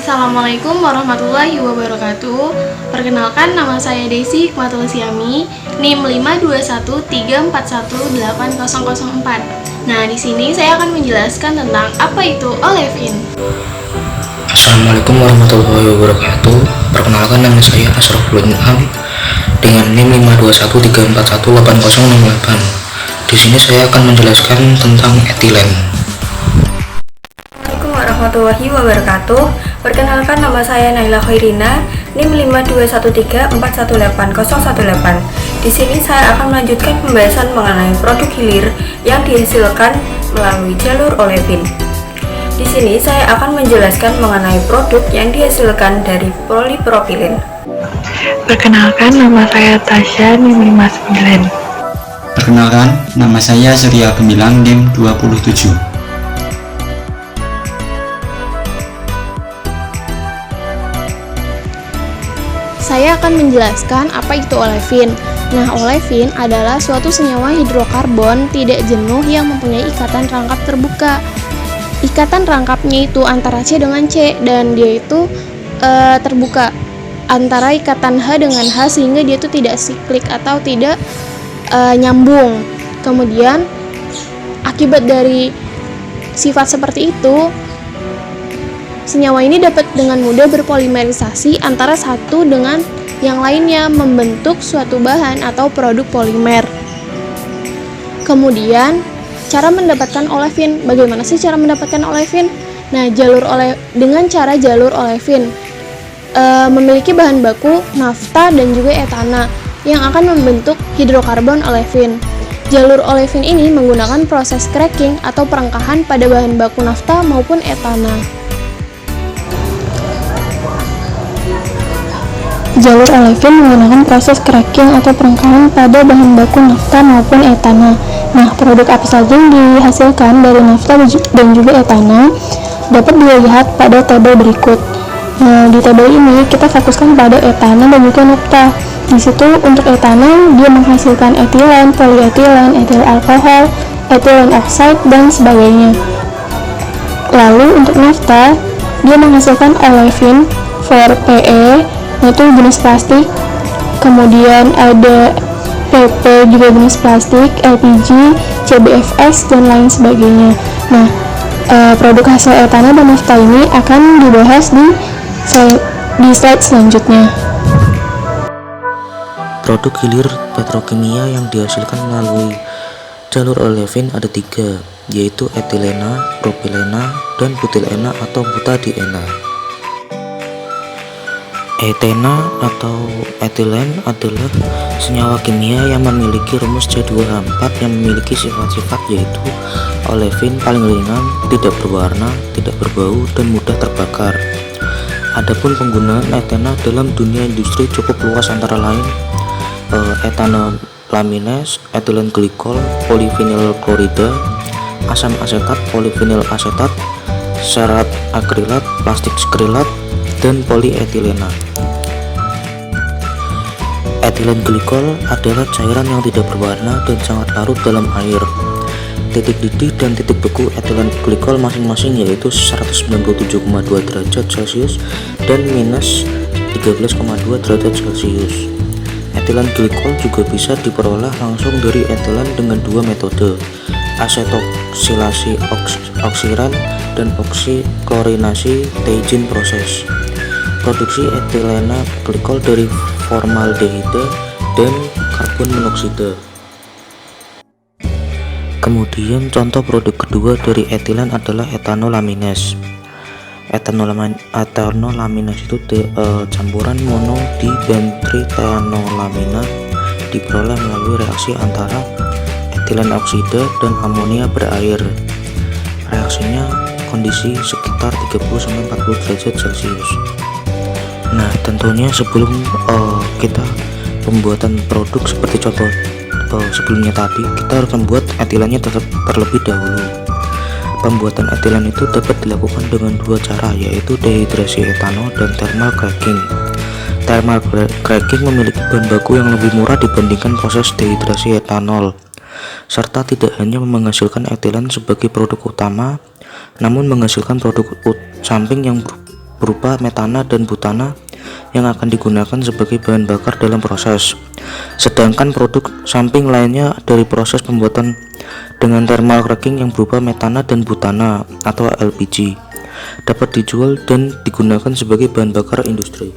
Assalamualaikum warahmatullahi wabarakatuh. Perkenalkan, nama saya Desi Hikmatul Siami, NIM 52134180004. Nah, di sini saya akan menjelaskan tentang apa itu olefin. Assalamualaikum warahmatullahi wabarakatuh. Perkenalkan, nama saya Asroful An'am dengan NIM 52134180068. Di sini saya akan menjelaskan tentang etilen. Assalamualaikum warahmatullahi wabarakatuh. Perkenalkan, nama saya Naila Khairina, NIM 52134180018. Di sini saya akan melanjutkan pembahasan mengenai produk hilir yang dihasilkan melalui jalur olefin. Di sini saya akan menjelaskan mengenai produk yang dihasilkan dari polipropilin. Perkenalkan, nama saya Tasya, NIM 59. Perkenalkan, nama saya Surya Gemilang, NIM 27. Saya akan menjelaskan apa itu olefin. Nah, olefin adalah suatu senyawa hidrokarbon tidak jenuh yang mempunyai ikatan rangkap terbuka. Ikatan rangkapnya itu antara C dengan C, dan dia itu terbuka antara ikatan H dengan H, sehingga dia itu tidak siklik atau tidak nyambung. Kemudian akibat dari sifat seperti itu, senyawa ini dapat dengan mudah berpolimerisasi antara satu dengan yang lainnya, membentuk suatu bahan atau produk polimer. Kemudian cara mendapatkan olefin. Bagaimana sih cara mendapatkan olefin? Nah, dengan cara jalur olefin memiliki bahan baku nafta dan juga etana yang akan membentuk hidrokarbon olefin. Jalur olefin ini menggunakan proses cracking atau perengkahan pada bahan baku nafta maupun etana. Jalur olefin menggunakan proses cracking atau perengkahan pada bahan baku nafta maupun etana. Nah, produk apa saja yang dihasilkan dari nafta dan juga etana dapat dilihat pada tabel berikut. Nah, di tabel ini kita fokuskan pada etana dan juga nafta. Di situ untuk etana dia menghasilkan etilen, polietilen, etil alkohol, etilen oksida dan sebagainya. Lalu untuk nafta dia menghasilkan olefin, 4PE, yaitu jenis plastik, kemudian ada PP juga jenis plastik, LPG, CBFS dan lain sebagainya. Nah, produk hasil etana dan nafta ini akan dibahas di slide selanjutnya. Produk hilir petrokimia yang dihasilkan melalui jalur olefin ada 3, yaitu etilena, propilena, dan butilena atau butadiena. Etena atau etilen adalah senyawa kimia yang memiliki rumus C2H4 yang memiliki sifat-sifat yaitu olefin paling ringan, tidak berwarna, tidak berbau, dan mudah terbakar. Adapun penggunaan etena dalam dunia industri cukup luas, antara lain etanolamines, etilen glikol, polivinil klorida, asam asetat, polivinil asetat, serat akrilat, plastik skrilat, dan polietilena. Etilen glikol adalah cairan yang tidak berwarna dan sangat larut dalam air. Titik didih dan titik beku etilen glikol masing-masing yaitu 197,2 derajat Celcius dan minus 13,2 derajat Celcius. Etilen glikol juga bisa diperoleh langsung dari etilen dengan 2 metode, asetoksilasi oksiran dan oksiklorinasi Teijin proses. Produksi etilena glikol dari formaldehida dan karbon monoksida. Kemudian contoh produk kedua dari etilen adalah etanolamines. Etanolamines itu campuran mono dibenztrethanolamina diperoleh melalui reaksi antara etilen oksida dan amonia berair. Reaksinya kondisi sekitar 30-40 derajat Celcius. Nah, tentunya sebelum kita pembuatan produk seperti contoh sebelumnya tadi, kita harus membuat etilennya terlebih dahulu. Pembuatan etilen itu dapat dilakukan dengan 2 cara, yaitu dehidrasi etanol dan thermal cracking. Thermal cracking memiliki bahan baku yang lebih murah dibandingkan proses dehidrasi etanol, serta tidak hanya menghasilkan etilen sebagai produk utama, namun menghasilkan produk samping yang berupa metana dan butana yang akan digunakan sebagai bahan bakar dalam proses. Sedangkan produk samping lainnya dari proses pembuatan dengan thermal cracking yang berupa metana dan butana atau LPG dapat dijual dan digunakan sebagai bahan bakar industri.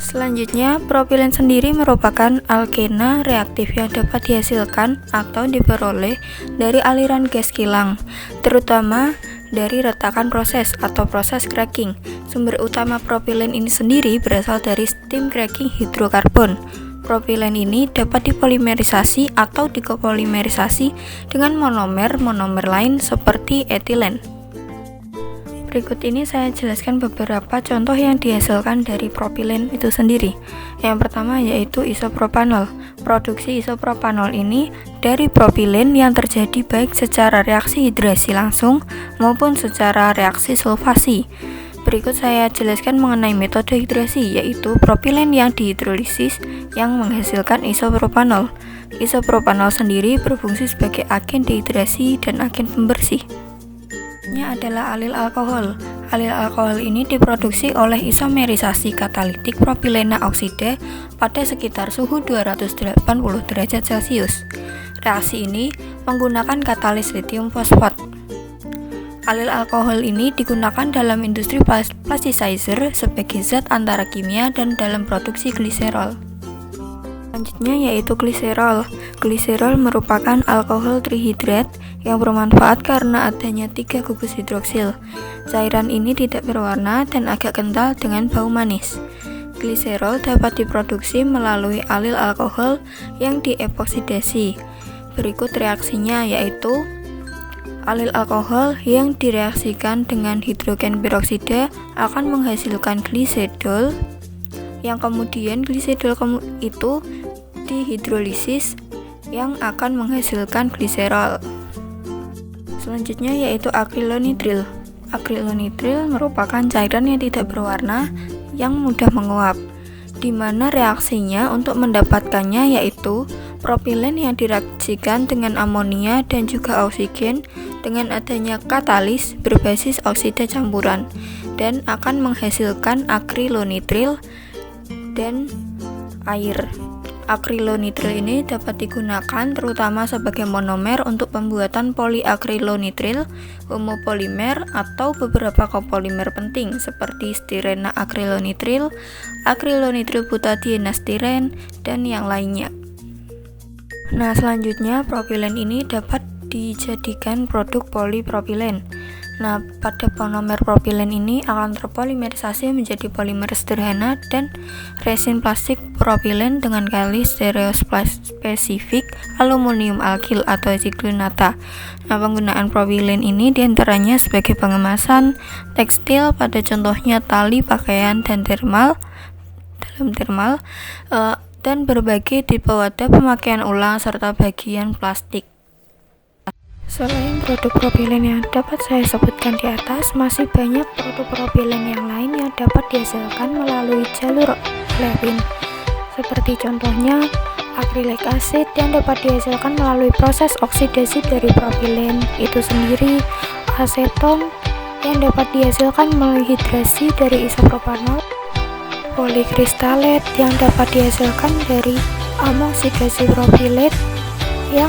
Selanjutnya, propilen sendiri merupakan alkena reaktif yang dapat dihasilkan atau diperoleh dari aliran gas kilang, terutama dari retakan proses atau proses cracking. Sumber utama propilen ini sendiri berasal dari steam cracking hidrokarbon. Propilen ini dapat dipolimerisasi atau dikopolimerisasi dengan monomer lain seperti etilen. Berikut ini saya jelaskan beberapa contoh yang dihasilkan dari propilen itu sendiri. Yang pertama yaitu isopropanol. Produksi isopropanol ini dari propilen yang terjadi baik secara reaksi hidrasi langsung maupun secara reaksi sulfasi. Berikut saya jelaskan mengenai metode hidrasi, yaitu propilen yang dihidrolisis yang menghasilkan isopropanol. Isopropanol sendiri berfungsi sebagai agen dehidrasi dan agen pembersih. Adalah alil alkohol. Alil alkohol ini diproduksi oleh isomerisasi katalitik propilena oksida pada sekitar suhu 280 derajat Celcius. Reaksi ini menggunakan katalis litium fosfat. Alil alkohol ini digunakan dalam industri plasticizer sebagai zat antara kimia dan dalam produksi gliserol. Selanjutnya yaitu gliserol. Gliserol merupakan alkohol trihidrat yang bermanfaat karena adanya 3 gugus hidroksil. Cairan ini tidak berwarna dan agak kental dengan bau manis. Gliserol dapat diproduksi melalui alil alkohol yang diepoksidasi. Berikut reaksinya yaitu alil alkohol yang direaksikan dengan hidrogen peroksida akan menghasilkan glisedol, yang kemudian glisedol itu dihidrolisis yang akan menghasilkan gliserol. Selanjutnya yaitu akrilonitril. Akrilonitril merupakan cairan yang tidak berwarna yang mudah menguap, di mana reaksinya untuk mendapatkannya yaitu propilen yang direaksikan dengan amonia dan juga oksigen dengan adanya katalis berbasis oksida campuran dan akan menghasilkan akrilonitril dan air. Akrilonitril ini dapat digunakan terutama sebagai monomer untuk pembuatan poliakrilonitril, homopolimer, atau beberapa kopolimer penting seperti stirena akrilonitril, akrilonitril butadienastiren, dan yang lainnya. Nah, selanjutnya propilen ini dapat dijadikan produk polipropilen. Nah, pada monomer propilen ini akan terpolimerisasi menjadi polimer sederhana dan resin plastik propilen dengan kali stereospesifik aluminium alkil atau ziglenata. Nah, penggunaan propilen ini diantaranya sebagai pengemasan tekstil pada contohnya tali pakaian dan dalam thermal dan berbagai tipe wadah pemakaian ulang serta bagian plastik. Selain produk propilen yang dapat saya sebutkan di atas, masih banyak produk propilen yang lain yang dapat dihasilkan melalui jalur Lewin. Seperti contohnya akrilik asid yang dapat dihasilkan melalui proses oksidasi dari propilen itu sendiri, aseton yang dapat dihasilkan melalui hidrasi dari isopropanol, polikristalat yang dapat dihasilkan dari amoksidasi propilen yang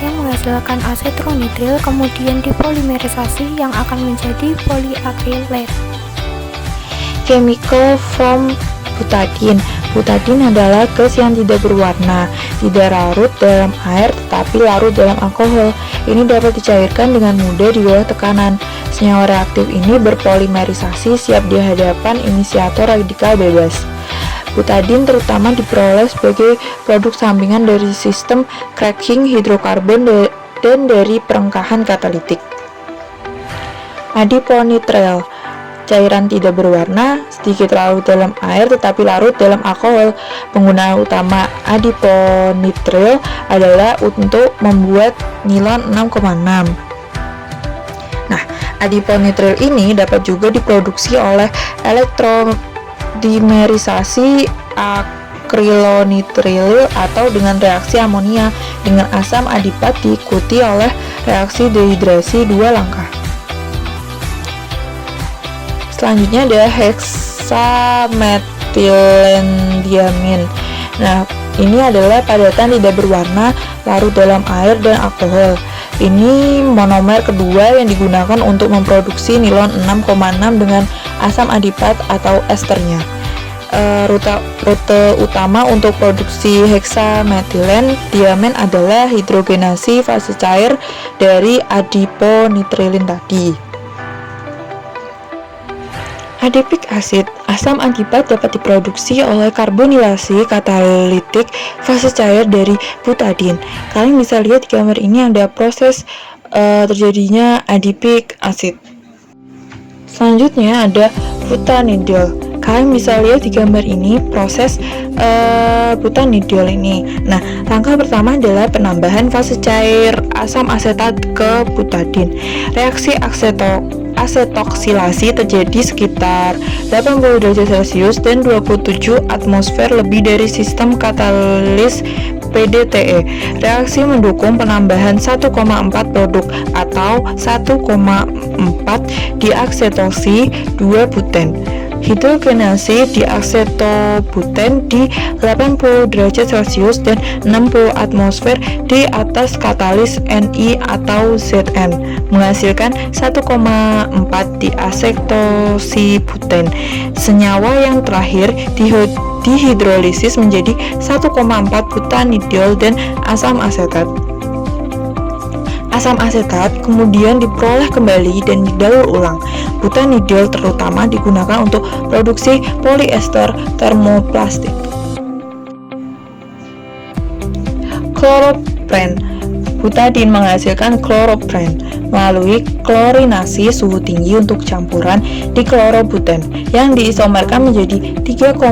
menghasilkan asetronitril kemudian dipolimerisasi yang akan menjadi poliakrilat. Chemical from butadin. Butadin adalah gas yang tidak berwarna, tidak larut dalam air tetapi larut dalam alkohol. Ini dapat dicairkan dengan mudah di bawah tekanan. Senyawa reaktif ini berpolimerisasi siap di hadapan inisiator radikal bebas. Butadin terutama diperoleh sebagai produk sampingan dari sistem cracking hidrokarbon dan dari perengkahan katalitik. Adiponitril, cairan tidak berwarna, sedikit larut dalam air tetapi larut dalam alkohol. Penggunaan utama adiponitril adalah untuk membuat nilon 6,6. Nah, adiponitril ini dapat juga diproduksi oleh elektrodimerisasi akrilonitril atau dengan reaksi amonia dengan asam adipat diikuti oleh reaksi dehidrasi 2 langkah. Selanjutnya ada heksametilendiamin. Nah, ini adalah padatan tidak berwarna larut dalam air dan alkohol. Ini monomer kedua yang digunakan untuk memproduksi nilon 6,6 dengan asam adipat atau esternya. Rute utama untuk produksi heksametilen diamin adalah hidrogenasi fase cair dari adiponitrilin tadi. Adipic acid, asam adipat dapat diproduksi oleh karbonilasi katalitik fase cair dari butadin. Kalian bisa lihat di gambar ini ada proses terjadinya adipic acid. Selanjutnya ada butanidol. Kalian bisa lihat di gambar ini proses butanidol ini. Nah, langkah pertama adalah penambahan fase cair asam asetat ke butadin. Reaksi asetoksilasi terjadi sekitar 80 derajat Celcius dan 27 atmosfer lebih dari sistem katalis PDTE. Reaksi mendukung penambahan 1,4 produk atau 1,4 diaksetosi 2-buten. Hidrogenasi diaksetobuten di 80 derajat Celcius dan 60 atmosfer di atas katalis Ni atau Zn menghasilkan 1,4 diasektosibuten. Senyawa yang terakhir dihidrolisis menjadi 1,4 butanidol dan asam asetat. Asam asetat kemudian diperoleh kembali dan didaur ulang. Butanidol terutama digunakan untuk produksi poliester termoplastik. Kloropren. Butadin menghasilkan kloropren melalui klorinasi suhu tinggi untuk campuran diklorobuten yang diisomerkan menjadi 3,4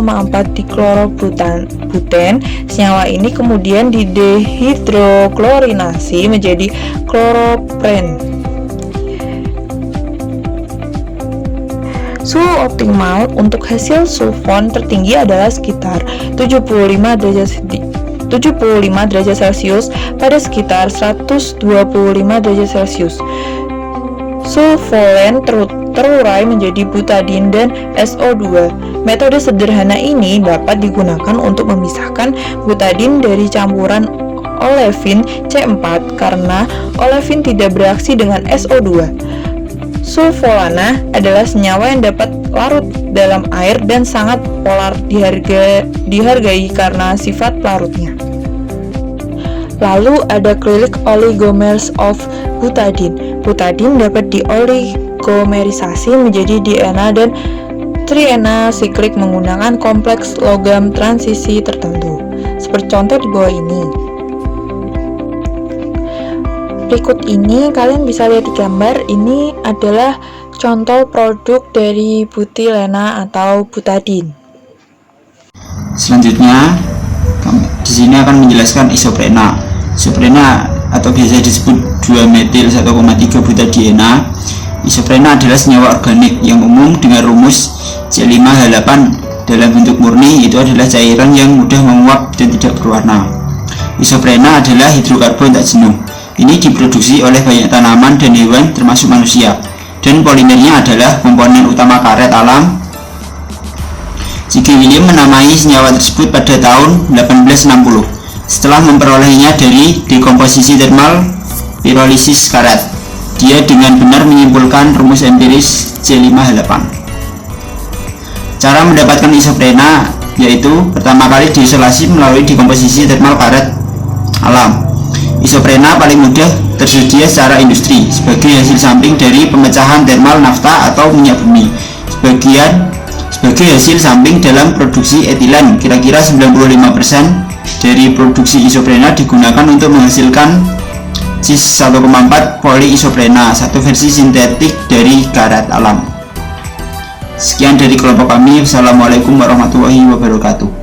diklorobuten. Senyawa ini kemudian didehidroklorinasi menjadi kloropren. Suhu optimal untuk hasil sulfon tertinggi adalah sekitar 75 derajat Celcius pada sekitar 125 derajat Celcius. Sulfolen terurai menjadi butadin dan SO2. Metode sederhana ini dapat digunakan untuk memisahkan butadin dari campuran olefin C4 karena olefin tidak bereaksi dengan SO2. Sulfolana adalah senyawa yang dapat larut dalam air dan sangat polar dihargai karena sifat larutnya. Lalu ada acrylic oligomers of butadin. Butadin dapat dioligomerisasi menjadi diena dan triena siklik menggunakan kompleks logam transisi tertentu. Seperti contoh di bawah ini. Berikut ini kalian bisa lihat di gambar, ini adalah contoh produk dari butilena atau butadin. Selanjutnya, di sini akan menjelaskan isoprena. Isoprena atau biasa disebut 2-metil 1,3 butadiena. Isoprena adalah senyawa organik yang umum dengan rumus C5H8 dalam bentuk murni, itu adalah cairan yang mudah menguap dan tidak berwarna. Isoprena adalah hidrokarbon tak jenuh. Ini diproduksi oleh banyak tanaman dan hewan termasuk manusia, dan polimernya adalah komponen utama karet alam. J.G. William menamai senyawa tersebut pada tahun 1860 setelah memperolehnya dari dekomposisi termal pirolisis karet. Dia dengan benar menyimpulkan rumus empiris C5H8. Cara mendapatkan isoprena yaitu pertama kali diisolasi melalui dekomposisi termal karet alam. Isoprena paling mudah tersedia secara industri sebagai hasil samping dari pemecahan termal nafta atau minyak bumi. Sebagai hasil samping dalam produksi etilen, kira-kira 95% dari produksi isoprena digunakan untuk menghasilkan cis 1,4 polyisoprena, satu versi sintetik dari karet alam. Sekian dari kelompok kami. Wassalamualaikum warahmatullahi wabarakatuh.